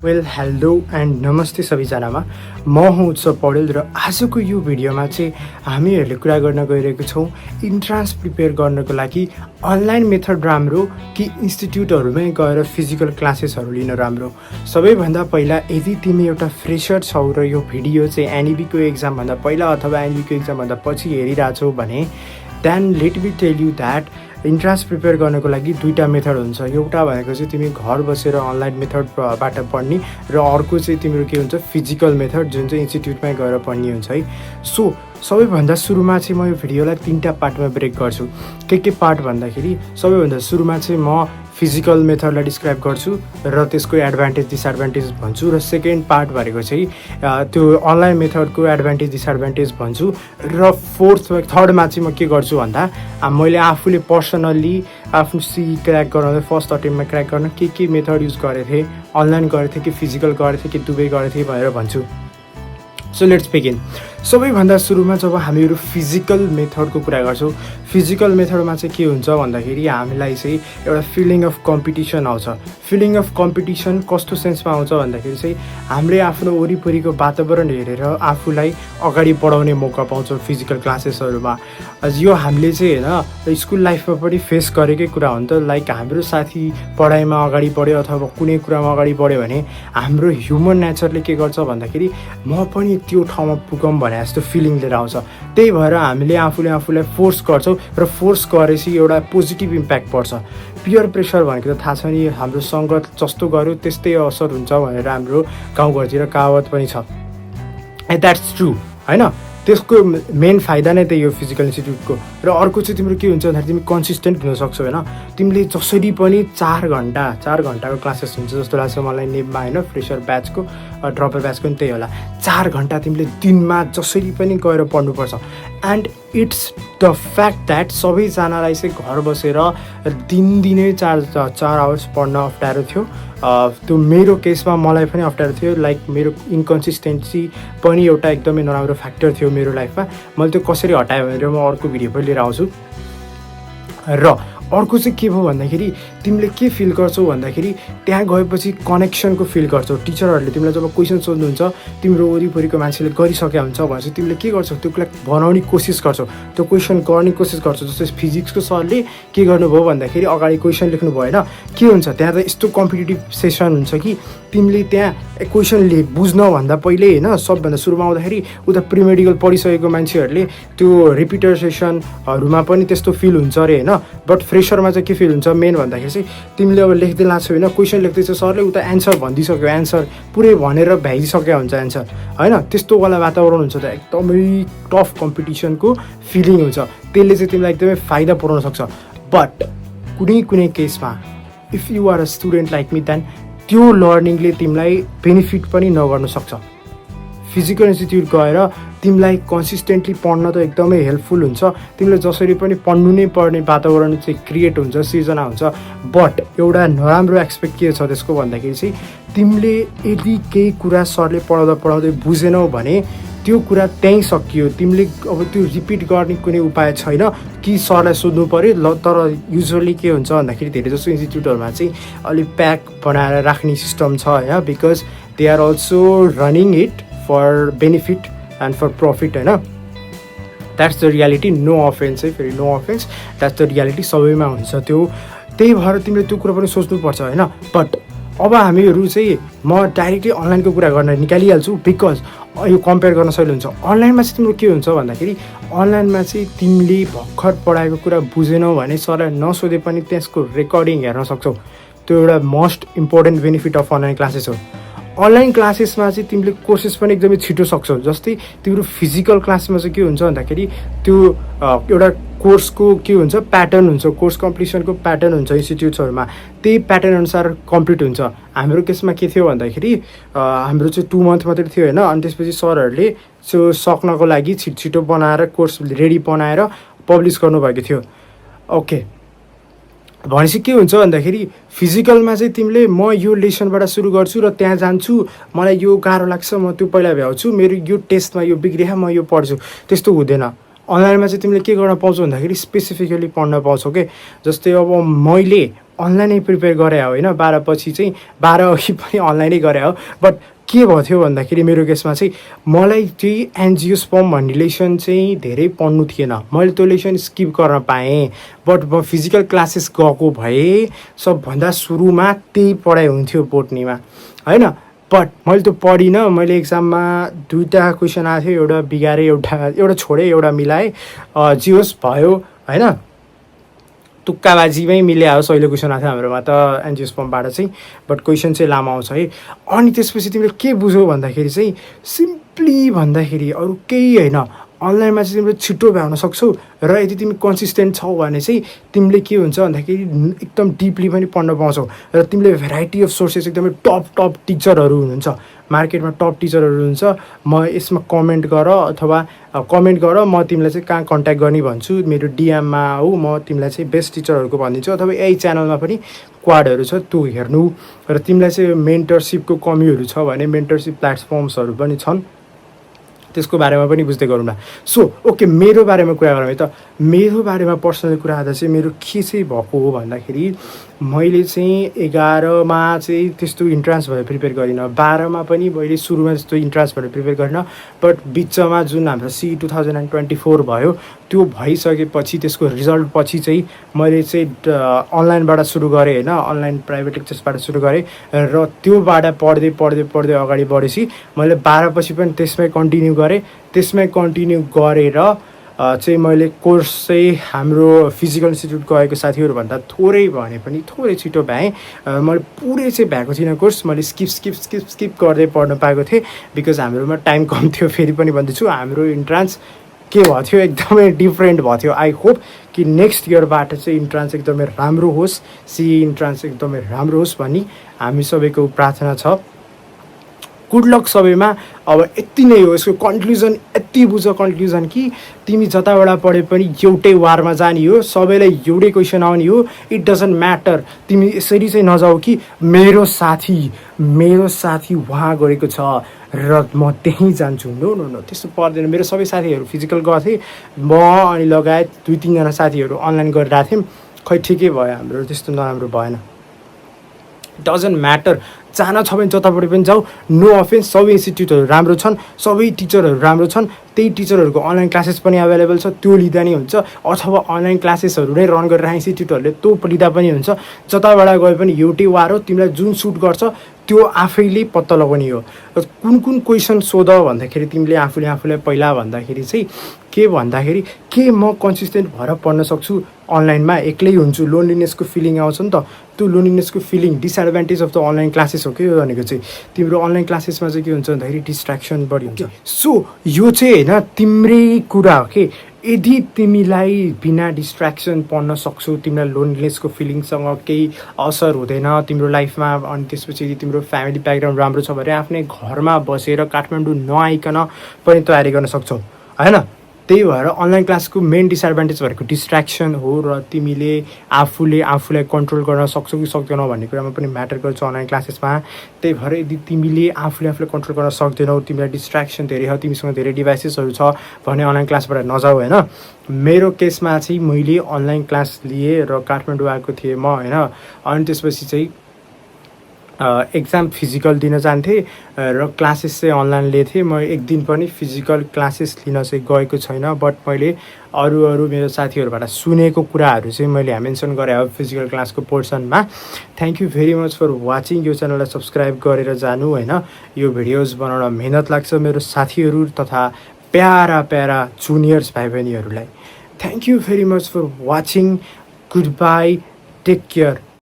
Well hello and नमस्ते सबैजनामा म हुँ उत्सव पौडेल र आजको यो भिडियोमा चाहिँ हामीहरूले कुरा गर्न गइरहेको छौँ इन्ट्रान्स प्रिपेयर गर्नको लागि अनलाइन मेथड राम्रो कि इन्स्टिट्युटहरूमै गएर फिजिकल क्लासेसहरू लिन राम्रो। सबैभन्दा पहिला यदि तिमी एउटा फ्रेसर छौ र यो भिडियो चाहिँ एनइबीको एक्जामभन्दा पहिला अथवा एनइबीको एक्जामभन्दा पछि हेरिरहेछौ भने then let me tell you that entrance prepare गर्नको लागि दुईवटा मेथड हुन्छ। एउटा भनेको चाहिँ तिमी घर बसेर अनलाइन मेथडबाट पढ्ने र अर्को चाहिँ तिम्रो के हुन्छ फिजिकल मेथड जुन चाहिँ इन्स्टिट्युटमै गएर पढ्ने हुन्छ है। सो सबैभन्दा सुरुमा चाहिँ म यो भिडियोलाई तिनवटा पार्टमा ब्रेक गर्छु। के पार्ट भन्दाखेरि सबैभन्दा सुरुमा चाहिँ म फिजिकल मेथडलाई डिस्क्राइब गर्छु र त्यसको एडभान्टेज डिसएडभान्टेज भन्छु र सेकेन्ड पार्ट भनेको चाहिँ त्यो अनलाइन मेथडको एडभान्टेज डिसएडभान्टेज भन्छु र थर्डमा चाहिँ म के गर्छु भन्दा मैले आफूले पर्सनल्ली आफ्नो CEE क्र्याक गराउँदै फर्स्ट अटेम्पमा क्र्याक गर्न के मेथड युज गरेको थिएँ, अनलाइन गरेको थिएँ कि फिजिकल गरेको थिएँ कि दुवै गरेको थिएँ भनेर भन्छु। So let's begin. सबैभन्दा सुरुमा जब हामीहरू फिजिकल मेथडको कुरा गर्छौँ, फिजिकल मेथडमा चाहिँ के हुन्छ भन्दाखेरि हामीलाई चाहिँ एउटा फिलिङ अफ कम्पिटिसन आउँछ। फिलिङ अफ कम्पिटिसन कस्तो सेन्समा आउँछ भन्दाखेरि चाहिँ हामीले आफ्नो वरिपरिको वातावरण हेरेर आफूलाई अगाडि बढाउने मौका पाउँछौँ फिजिकल क्लासेसहरूमा। यो हामीले चाहिँ होइन स्कुल लाइफमा पनि फेस गरेकै कुरा हो नि त। लाइक हाम्रो साथी पढाइमा अगाडि बढ्यो अथवा कुनै कुरामा अगाडि बढ्यो भने हाम्रो ह्युमन नेचरले के गर्छ भन्दाखेरि म पनि त्यो ठाउँमा पुगौँ भने जस्तो फिलिङ लिएर आउँछ। त्यही भएर हामीले आफूलाई फोर्स गर्छौँ र फोर्स गरेपछि एउटा पोजिटिभ इम्प्याक्ट पर्छ। पियर प्रेसर भनेको त थाहा छ नि, हाम्रो सङ्गत जस्तो गर्यो त्यस्तै असर हुन्छ भनेर हाम्रो गाउँघरतिर कहावत पनि छ। एन्ड द्याट्स ट्रु होइन। त्यसको मेन फाइदा नै त्यही हो फिजिकल इन्स्टिट्युटको। र अर्को चाहिँ तिम्रो के हुन्छ भन्दाखेरि तिमी कन्सिस्टेन्ट हुन सक्छौ होइन। तिमीले जसरी पनि 4 घन्टाको क्लासेस हुन्छ जस्तो लाग्छ मलाई नेममा होइन, फ्रेसर ब्याचको ड्रपर ब्याचको पनि त्यही होला। 4 घन्टा तिमीले दिनमा जसरी पनि गएर पढ्नुपर्छ। And it's the fact that सबैजनालाई चाहिँ घर बसेर दिनदिनै 4 आवर्स पढ्न अप्ठ्यारो थियो। त्यो मेरो केसमा मलाई पनि अप्ठ्यारो थियो। लाइक मेरो इन्कन्सिस्टेन्सी पनि एउटा एकदमै नराम्रो फ्याक्टर थियो मेरो लाइफमा। मैले त्यो कसरी हटाएँ भनेर म अर्को भिडियो पनि लिएर आउँछु। र अर्को चाहिँ के भयो भन्दाखेरि तिमीले के फिल गर्छौ भन्दाखेरि त्यहाँ गएपछि कनेक्सनको फिल गर्छौ। टिचरहरूले तिमीलाई जब क्वेसन सोध्नुहुन्छ तिम्रो वरिपरिको मान्छेले गरिसकेका हुन्छ भनेपछि तिमीले के गर्छौ त्यो बनाउने कोसिस गर्छौ, त्यो क्वेसन गर्ने कोसिस गर्छौ। जस्तै फिजिक्सको सरले के गर्नुभयो भन्दाखेरि अगाडि क्वेसन लेख्नु भएन, के हुन्छ त्यहाँ त यस्तो कम्पिटिटिभ सेसन हुन्छ कि तिमीले त्यहाँ क्वेसनले बुझ्नभन्दा पहिले होइन सबभन्दा सुरुमा आउँदाखेरि उता प्रिमेडिकल पढिसकेको मान्छेहरूले त्यो रिपिटर सेसनहरूमा पनि त्यस्तो फिल हुन्छ अरे होइन। बट फ्रेसरमा चाहिँ के फिल हुन्छ मेन भन्दाखेरि चाहिँ तिमीले अब लेख्दै लाग्छौ होइन, क्वेसन लेख्दैछ सरले उता एन्सर भनिदिइसक्यो, एन्सर पुरै भनेर भ्याइसक्यो हुन्छ एन्सर होइन। त्यस्तोवाला वातावरण हुन्छ त एकदमै टफ कम्पिटिसनको फिलिङ हुन्छ। त्यसले चाहिँ तिमीलाई एकदमै फाइदा पुऱ्याउन सक्छ। बट कुनै केसमा if you are a student like me then त्यो लर्निङले तिमीलाई बेनिफिट पनि नगर्न सक्छ। फिजिकल इन्स्टिट्युट गएर तिमीलाई कन्सिस्टेन्टली पढ्न त एकदमै हेल्पफुल हुन्छ। तिमीले जसरी पनि पढ्नु नै पर्ने वातावरण चाहिँ क्रिएट हुन्छ, सिर्जना हुन्छ। बट एउटा नराम्रो एस्पेक्ट के छ त्यसको भन्दाखेरि चाहिँ तिमीले यदि केही कुरा सरले पढाउँदै बुझेनौ भने त्यो कुरा त्यहीँ सकियो। तिमीले अब त्यो रिपिट गर्ने कुनै उपाय छैन कि सरलाई सोध्नु पऱ्यो। तर युजुअली के हुन्छ भन्दाखेरि धेरै जस्तो इन्स्टिट्युटहरूमा चाहिँ अलिक प्याक बनाएर राख्ने सिस्टम छ होइन, because they are also running it for benefit and for profit होइन। That's the reality. No offence है, फेरि no offence, that's the reality. सबैमा हुन्छ त्यो। त्यही भएर तिमीले त्यो कुरा पनि सोच्नुपर्छ होइन। बट अब हामीहरू चाहिँ म डाइरेक्टली अनलाइनको कुरा गर्न निकालिहाल्छु बिकज यो कम्पेयर गर्न सजिलो हुन्छ। अनलाइनमा चाहिँ तिम्रो के हुन्छ भन्दाखेरि अनलाइनमा चाहिँ तिमीले भर्खर पढाएको कुरा बुझेनौ भने सरलाई नसोधे पनि त्यसको रेकर्डिङ हेर्न सक्छौ। त्यो एउटा most important benefit of online classes हो। अनलाइन क्लासेसमा चाहिँ तिमीले कोर्सेस पनि एकदमै छिटो सक्छौ। जस्तै तिम्रो फिजिकल क्लासमा चाहिँ के हुन्छ भन्दाखेरि त्यो एउटा कोर्सको के हुन्छ प्याटर्न हुन्छ, कोर्स कम्प्लिसनको प्याटर्न हुन्छ इन्स्टिट्युट्सहरूमा, त्यही प्याटर्न अनुसार कम्प्लिट हुन्छ। हाम्रो केसमा के थियो भन्दाखेरि हाम्रो चाहिँ 2 मन्थ मात्रै थियो होइन। अनि त्यसपछि सरहरूले त्यो सक्नको लागि छिटो बनाएर कोर्स रेडी बनाएर पब्लिस गर्नुभएको थियो। ओके, भनेपछि के हुन्छ भन्दाखेरि फिजिकलमा चाहिँ तिमीले म यो लेसनबाट सुरु गर्छु र त्यहाँ जान्छु, मलाई यो गाह्रो लाग्छ म त्यो पहिला भ्याउँछु, मेरो यो टेस्टमा यो बिग्रिया म यो पढ्छु, त्यस्तो हुँदैन। अनलाइनमा चाहिँ तिमीले के गर्न पाउँछौ भन्दाखेरि स्पेसिफिकली पढ्न पाउँछौ के। जस्तै अब मैले अनलाइनै प्रिपेयर गरे हो होइन 12 पछि चाहिँ 12 अघि पनि अनलाइनै गरे हो बट के भयो थियो भन्दाखेरि मेरो केसमा चाहिँ मलाई चाहिँ एन्जियोस्पर्म भन्ने लेसन चाहिँ धेरै पढ्नु थिएन मैले त्यो लेसन स्किप गर्न पाएँ बट म फिजिकल क्लासेस गएको भए सबभन्दा सुरुमा त्यही पढाइ हुन्थ्यो बोटनीमा होइन बट मैले त्यो पढिनँ मैले एक्जाममा 2टा क्वेसन आएको थियो एउटा बिगारेँ एउटा छोडेँ एउटा मिलाएँ जे होस् भयो होइन तुक्काबाजीमै मिल्या हो सहिलो क्वेसन आएको थियो हाम्रोमा त एन्जियोस्पर्मबाट चाहिँ बट क्वेसन चाहिँ लामो आउँछ है अनि त्यसपछि तिमीले के बुझ्यौ भन्दाखेरि चाहिँ सिम्पली भन्दाखेरि अरू केही होइन अनलाइनमा चाहिँ तिमीले छिटो भ्याउन सक्छौ र यदि तिमी कन्सिस्टेन्ट छौ भने चाहिँ तिमीले के हुन्छ भन्दाखेरि एकदम डिपली पनि पढ्न पाउँछौ र तिमीले भेराइटी अफ सोर्सेस एकदमै टप टिचरहरू हुनुहुन्छ मार्केटमा टप टिचरहरू हुन्छ म यसमा कमेन्ट गर म तिमीलाई चाहिँ कहाँ कन्ट्याक्ट गर्ने भन्छु मेरो डिएममा हो म तिमीलाई चाहिँ बेस्ट टिचरहरूको भनिदिन्छु अथवा यही च्यानलमा पनि क्वाडहरू छ त्यो हेर्नु र तिमीलाई चाहिँ मेन्टरसिपको कमीहरू छ भने मेन्टरसिप प्लेटफर्म्सहरू पनि छन् त्यसको बारेमा पनि बुझ्दै गरौँ न सो ओके मेरो बारेमा कुरा गरौँ है त मेरो बारेमा पर्सनल कुरा आउँदा चाहिँ मेरो के चाहिँ भएको हो भन्दाखेरि मैले चाहिँ 11मा चाहिँ त्यस्तो इन्ट्रान्स भएर प्रिपेयर गरिनँ 12मा पनि मैले सुरुमा त्यस्तो इन्ट्रान्स भएर प्रिपेयर गरिनँ बट बिचमा जुन हाम्रो CEE 2024 भयो त्यो भइसकेपछि त्यसको रिजल्ट पछि चाहिँ मैले चाहिँ अनलाइनबाट सुरु गरेँ होइन अनलाइन प्राइभेट लेक्चर्सबाट सुरु गरेँ र त्योबाट पढ्दै अगाडि बढेपछि मैले 12 पछि पनि त्यसमै कन्टिन्यू गरेर चाहिँ मैले कोर्स चाहिँ हाम्रो फिजिकल इन्स्टिट्युट गएको साथीहरूभन्दा थोरै भने पनि थोरै छिटो भ्याएँ मैले पुरै चाहिँ भ्याएको थिइनँ कोर्स मैले स्किप गर्दै पढ्न पाएको थिएँ बिकज हाम्रोमा टाइम कम थियो फेरि पनि भन्दैछु हाम्रो इन्ट्रान्स के भएको थियो एकदमै डिफ्रेन्ट भएको थियो आई होप कि नेक्स्ट इयरबाट चाहिँ इन्ट्रान्स एकदमै राम्रो होस् CEE इन्ट्रान्स एकदमै राम्रो होस् भन्ने हामी सबैको प्रार्थना छ गुड लक सबैमा अब यति नै हो यसको कन्क्लुजन यति बुझ कन्क्लुजन कि तिमी जताबाट पढे पनि एउटै वारमा जाने हो सबैलाई एउटै क्वेसन आउने हो इट डजन्ट म्याटर तिमी यसरी चाहिँ नजाऊ कि मेरो साथी वहाँ गएको छ र म त्यहीँ जान्छु नो त्यस्तो पर्दैन मेरो सबै साथीहरू फिजिकल गएको थिए म अनि लगायत 2-3 जना साथीहरू अनलाइन गरिरहेको थियौँ खै ठिकै भयो हाम्रो त्यस्तो नराम्रो भएन डजन्ट म्याटर जान छ भने जतापट्टि पनि जाऊ नो अफेन्स सबै इन्स्टिट्युटहरू राम्रो छन् सबै टिचरहरू राम्रो छन् त्यही टिचरहरूको अनलाइन क्लासेस पनि अभाइलेबल छ त्यो लिँदा नि हुन्छ अथवा अनलाइन क्लासेसहरू नै रन गरिरहेको इन्स्टिट्युटहरूले त्यो लिँदा पनि हुन्छ जताबाट गए पनि एउटै वार हो तिमीलाई जुन सुट गर्छ त्यो आफैले पत्ता लगाउने हो र कुन क्वेसन सोध भन्दाखेरि तिमीले आफूलाई पहिला भन्दाखेरि चाहिँ के म कन्सिस्टेन्ट भएर पढ्न सक्छु अनलाइनमा एक्लै हुन्छु लोनलिनेसको फिलिङ आउँछ नि त त्यो लोनलिनेसको feeling disadvantage of the online classes हो के भनेको चाहिँ तिम्रो अनलाइन क्लासेसमा चाहिँ के हुन्छ भन्दाखेरि डिस्ट्र्याक्सन बढी हुन्छ सो यो चाहिँ होइन तिम्रै कुरा हो कि यदि तिमीलाई बिना डिस्ट्र्याक्सन पढ्न सक्छौ तिमीलाई लोनलिनेसको फिलिङसँग केही असर हुँदैन तिम्रो लाइफमा अनि त्यसपछि यदि तिम्रो फ्यामिली ब्याकग्राउन्ड राम्रो छ भने आफ्नै घरमा बसेर काठमाडौँ नआइकन पनि तयारी गर्न सक्छौ होइन त्यही भएर अनलाइन क्लासको मेन डिसएडभान्टेज भनेको डिस्ट्र्याक्सन हो र तिमीले आफूलाई कन्ट्रोल गर्न सक्छौ कि सक्दैनौ भन्ने कुरामा पनि म्याटर गर्छ अनलाइन क्लासेसमा त्यही भएर यदि तिमीले आफूलाई कन्ट्रोल गर्न सक्दैनौ तिमीलाई डिस्ट्र्याक्सन धेरै छ तिमीसँग धेरै डिभाइसेसहरू छ भने अनलाइन क्लासबाट नजाऊ होइन मेरो केसमा चाहिँ मैले अनलाइन क्लास लिएँ र काठमाडौँ आएको थिएँ म होइन अनि त्यसपछि चाहिँ एक्जाम फिजिकल दिन जान्थेँ र क्लासेस चाहिँ अनलाइन लिएँ म एक दिन पनि फिजिकल क्लासेस लिन चाहिँ गएको छैन बट मैले अरू मेरो साथीहरूबाट सुनेको कुराहरू चाहिँ मैले मेन्सन गरेँ अब फिजिकल क्लासको पोर्सनमा thank you very much for watching यो च्यानललाई सब्सक्राइब गरेर जानु होइन यो भिडियोज बनाउन मेहनत लाग्छ मेरो साथीहरू तथा प्यारा जुनियर्स भाइ बहिनीहरूलाई thank you very much for watching good bye take care